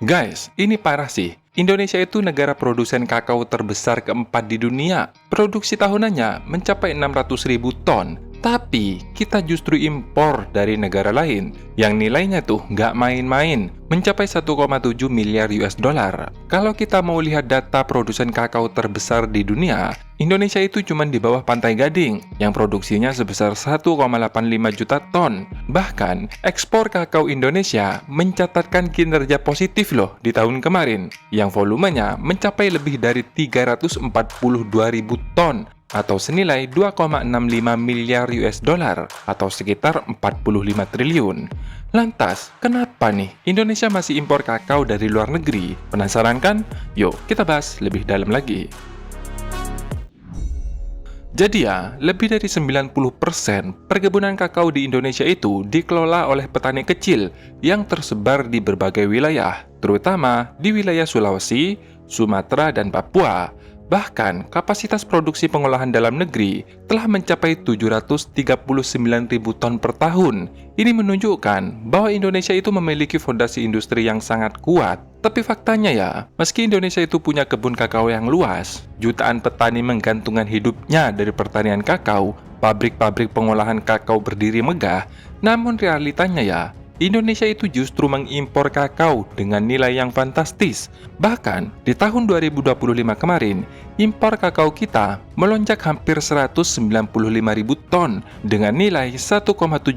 Guys, ini parah sih. Indonesia itu negara produsen kakao terbesar keempat di dunia. Produksi tahunannya mencapai 600.000 ton. Tapi, kita justru impor dari negara lain yang nilainya tuh nggak main-main, mencapai 1,7 miliar US dollar. Kalau kita mau lihat data produsen kakao terbesar di dunia, Indonesia itu cuma di bawah Pantai Gading, yang produksinya sebesar 1,85 juta ton. Bahkan, ekspor kakao Indonesia mencatatkan kinerja positif loh di tahun kemarin, yang volumenya mencapai lebih dari 342.000 ton, atau senilai 2,65 miliar US dollar atau sekitar 45 triliun. Lantas, kenapa nih Indonesia masih impor kakao dari luar negeri? Penasaran kan? Yuk, kita bahas lebih dalam lagi. Jadi ya, lebih dari 90% perkebunan kakao di Indonesia itu dikelola oleh petani kecil yang tersebar di berbagai wilayah, terutama di wilayah Sulawesi, Sumatera, dan Papua. Bahkan, kapasitas produksi pengolahan dalam negeri telah mencapai 739.000 ton per tahun. Ini menunjukkan bahwa Indonesia itu memiliki fondasi industri yang sangat kuat. Tapi faktanya ya, meski Indonesia itu punya kebun kakao yang luas, jutaan petani menggantungkan hidupnya dari pertanian kakao, pabrik-pabrik pengolahan kakao berdiri megah, namun realitanya ya, Indonesia itu justru mengimpor kakao dengan nilai yang fantastis. Bahkan, di tahun 2025 kemarin, impor kakao kita melonjak hampir 195.000 ton dengan nilai 1,7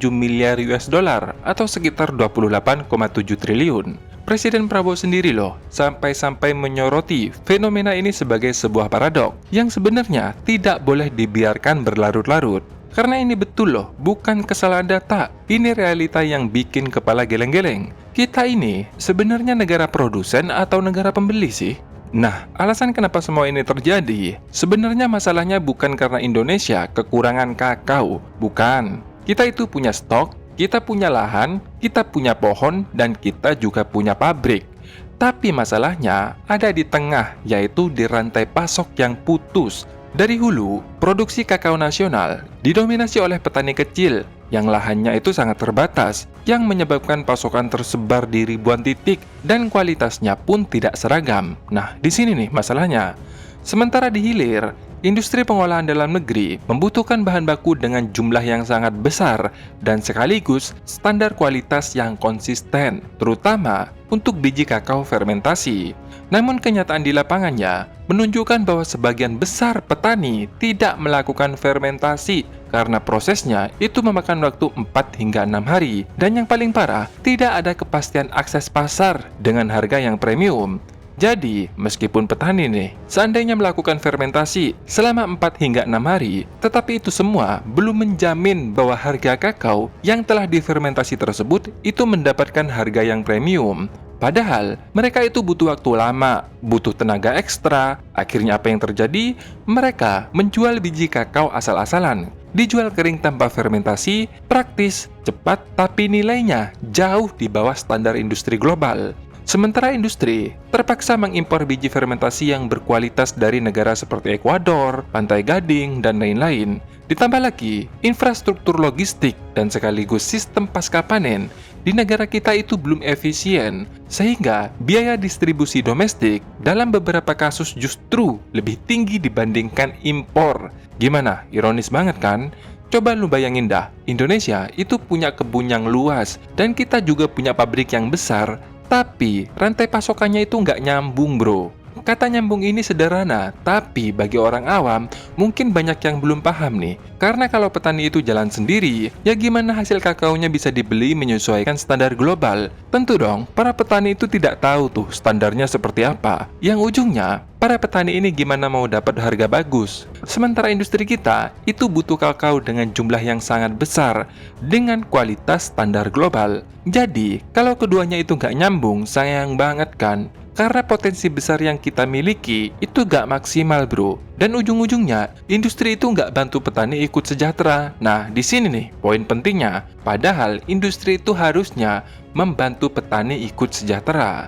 miliar US dollar atau sekitar 28,7 triliun. Presiden Prabowo sendiri loh, sampai-sampai menyoroti fenomena ini sebagai sebuah paradok yang sebenarnya tidak boleh dibiarkan berlarut-larut. Karena ini betul loh, bukan kesalahan data. Ini realita yang bikin kepala geleng-geleng. Kita ini sebenarnya negara produsen atau negara pembeli sih? Nah, alasan kenapa semua ini terjadi, sebenarnya masalahnya bukan karena Indonesia kekurangan kakao. Bukan. Kita itu punya stok, kita punya lahan, kita punya pohon, dan kita juga punya pabrik. Tapi masalahnya ada di tengah, yaitu di rantai pasok yang putus. Dari hulu, produksi kakao nasional didominasi oleh petani kecil yang lahannya itu sangat terbatas, yang menyebabkan pasokan tersebar di ribuan titik dan kualitasnya pun tidak seragam. Nah, di sini nih masalahnya. Sementara di hilir, industri pengolahan dalam negeri membutuhkan bahan baku dengan jumlah yang sangat besar dan sekaligus standar kualitas yang konsisten, terutama untuk biji kakao fermentasi. Namun kenyataan di lapangannya menunjukkan bahwa sebagian besar petani tidak melakukan fermentasi karena prosesnya itu memakan waktu 4 hingga 6 hari. Dan yang paling parah, tidak ada kepastian akses pasar dengan harga yang premium. Jadi, meskipun petani nih, seandainya melakukan fermentasi selama 4 hingga 6 hari, tetapi itu semua belum menjamin bahwa harga kakao yang telah difermentasi tersebut itu mendapatkan harga yang premium. Padahal, mereka itu butuh waktu lama, butuh tenaga ekstra. Akhirnya apa yang terjadi? Mereka menjual biji kakao asal-asalan. Dijual kering tanpa fermentasi, praktis, cepat, tapi nilainya jauh di bawah standar industri global. Sementara industri terpaksa mengimpor biji fermentasi yang berkualitas dari negara seperti Ekuador, Pantai Gading, dan lain-lain. Ditambah lagi, infrastruktur logistik dan sekaligus sistem pasca panen di negara kita itu belum efisien, sehingga biaya distribusi domestik dalam beberapa kasus justru lebih tinggi dibandingkan impor. Gimana? Ironis banget kan? Coba lu bayangin dah, Indonesia itu punya kebun yang luas, dan kita juga punya pabrik yang besar, tapi rantai pasokannya itu nggak nyambung bro. Kata nyambung ini sederhana, tapi bagi orang awam mungkin banyak yang belum paham nih. Karena kalau petani itu jalan sendiri, ya gimana hasil kakaonya bisa dibeli menyesuaikan standar global? Tentu dong, para petani itu tidak tahu tuh standarnya seperti apa. Yang ujungnya, para petani ini gimana mau dapat harga bagus? Sementara industri kita itu butuh kakao dengan jumlah yang sangat besar, dengan kualitas standar global. Jadi, kalau keduanya itu nggak nyambung, sayang banget kan? Karena potensi besar yang kita miliki itu gak maksimal bro. Dan ujung-ujungnya, industri itu gak bantu petani ikut sejahtera. Nah, di sini nih poin pentingnya. Padahal industri itu harusnya membantu petani ikut sejahtera.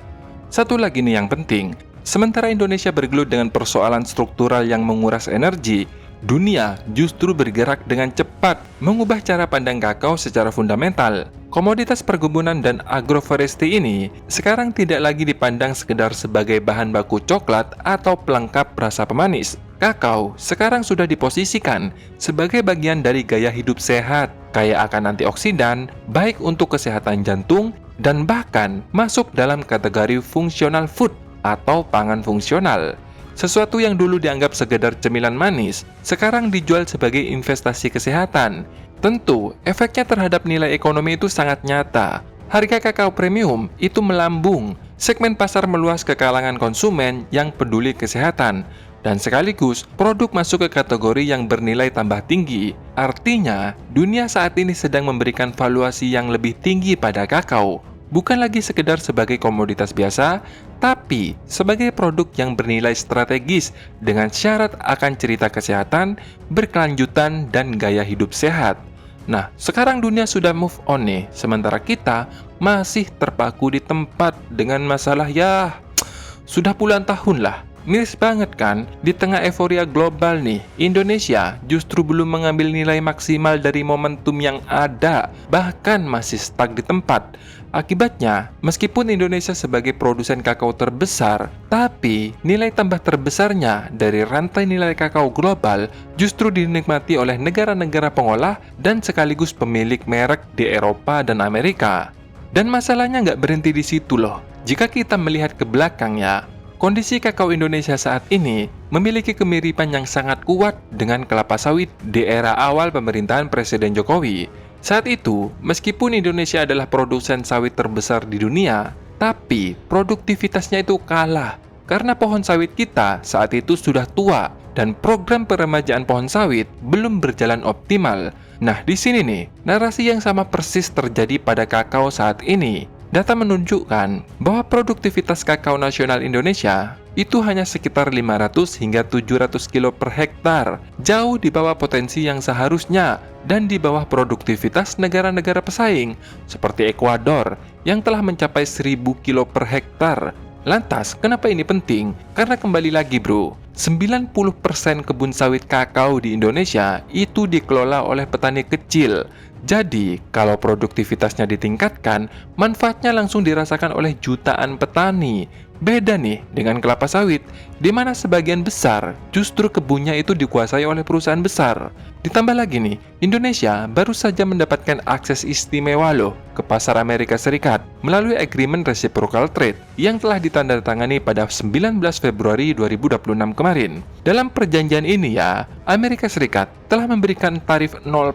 Satu lagi nih yang penting. Sementara Indonesia bergelut dengan persoalan struktural yang menguras energi, dunia justru bergerak dengan cepat, mengubah cara pandang kakao secara fundamental. Komoditas perkebunan dan agroforestry ini sekarang tidak lagi dipandang sekedar sebagai bahan baku coklat atau pelengkap rasa pemanis. Kakao sekarang sudah diposisikan sebagai bagian dari gaya hidup sehat, kaya akan antioksidan, baik untuk kesehatan jantung, dan bahkan masuk dalam kategori functional food atau pangan fungsional. Sesuatu yang dulu dianggap sekedar cemilan manis, sekarang dijual sebagai investasi kesehatan. Tentu, efeknya terhadap nilai ekonomi itu sangat nyata. Harga kakao premium itu melambung, segmen pasar meluas ke kalangan konsumen yang peduli kesehatan, dan sekaligus produk masuk ke kategori yang bernilai tambah tinggi. Artinya, dunia saat ini sedang memberikan valuasi yang lebih tinggi pada kakao. Bukan lagi sekedar sebagai komoditas biasa, tapi sebagai produk yang bernilai strategis dengan syarat akan cerita kesehatan, berkelanjutan, dan gaya hidup sehat. Nah, sekarang dunia sudah move on nih, sementara kita masih terpaku di tempat dengan masalah sudah puluhan tahun lah. Miris banget kan, di tengah euforia global nih, Indonesia justru belum mengambil nilai maksimal dari momentum yang ada, bahkan masih stuck di tempat. Akibatnya, meskipun Indonesia sebagai produsen kakao terbesar, tapi nilai tambah terbesarnya dari rantai nilai kakao global justru dinikmati oleh negara-negara pengolah dan sekaligus pemilik merek di Eropa dan Amerika. Dan masalahnya nggak berhenti di situ loh. Jika kita melihat ke belakang ya, kondisi kakao Indonesia saat ini memiliki kemiripan yang sangat kuat dengan kelapa sawit di era awal pemerintahan Presiden Jokowi. Saat itu, meskipun Indonesia adalah produsen sawit terbesar di dunia, tapi produktivitasnya itu kalah karena pohon sawit kita saat itu sudah tua dan program peremajaan pohon sawit belum berjalan optimal. Nah, di sini nih, narasi yang sama persis terjadi pada kakao saat ini. Data menunjukkan bahwa produktivitas kakao nasional Indonesia itu hanya sekitar 500 hingga 700 kilo per hektar, jauh di bawah potensi yang seharusnya dan di bawah produktivitas negara-negara pesaing seperti Ekuador yang telah mencapai 1000 kilo per hektar. Lantas, kenapa ini penting? Karena kembali lagi bro, 90% kebun sawit kakao di Indonesia itu dikelola oleh petani kecil. Jadi, kalau produktivitasnya ditingkatkan, manfaatnya langsung dirasakan oleh jutaan petani. Beda nih dengan kelapa sawit, di mana sebagian besar justru kebunnya itu dikuasai oleh perusahaan besar. Ditambah lagi nih, Indonesia baru saja mendapatkan akses istimewa loh ke pasar Amerika Serikat melalui Agreement Reciprocal Trade yang telah ditandatangani pada 19 Februari 2026 kemarin. Dalam perjanjian ini ya, Amerika Serikat telah memberikan tarif 0%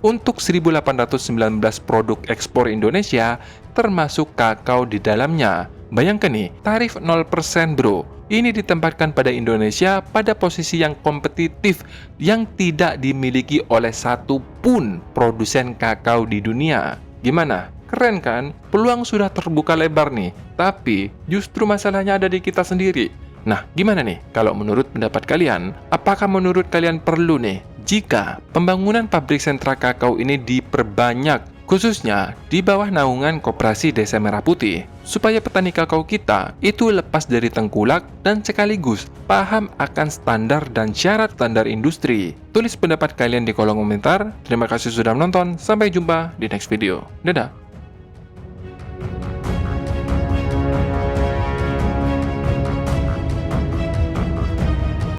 untuk 1.819 produk ekspor Indonesia termasuk kakao di dalamnya. Bayangkan nih, tarif 0% bro. Ini ditempatkan pada Indonesia pada posisi yang kompetitif yang tidak dimiliki oleh satupun produsen kakao di dunia. Gimana? Keren kan? Peluang sudah terbuka lebar nih. Tapi justru masalahnya ada di kita sendiri. Nah, gimana nih kalau menurut pendapat kalian? Apakah menurut kalian perlu nih jika pembangunan pabrik sentra kakao ini diperbanyak, khususnya di bawah naungan Koperasi Desa Merah Putih, supaya petani kakao kita itu lepas dari tengkulak dan sekaligus paham akan standar dan syarat standar industri? Tulis pendapat kalian di kolom komentar. Terima kasih sudah menonton, sampai jumpa di next video. Dadah!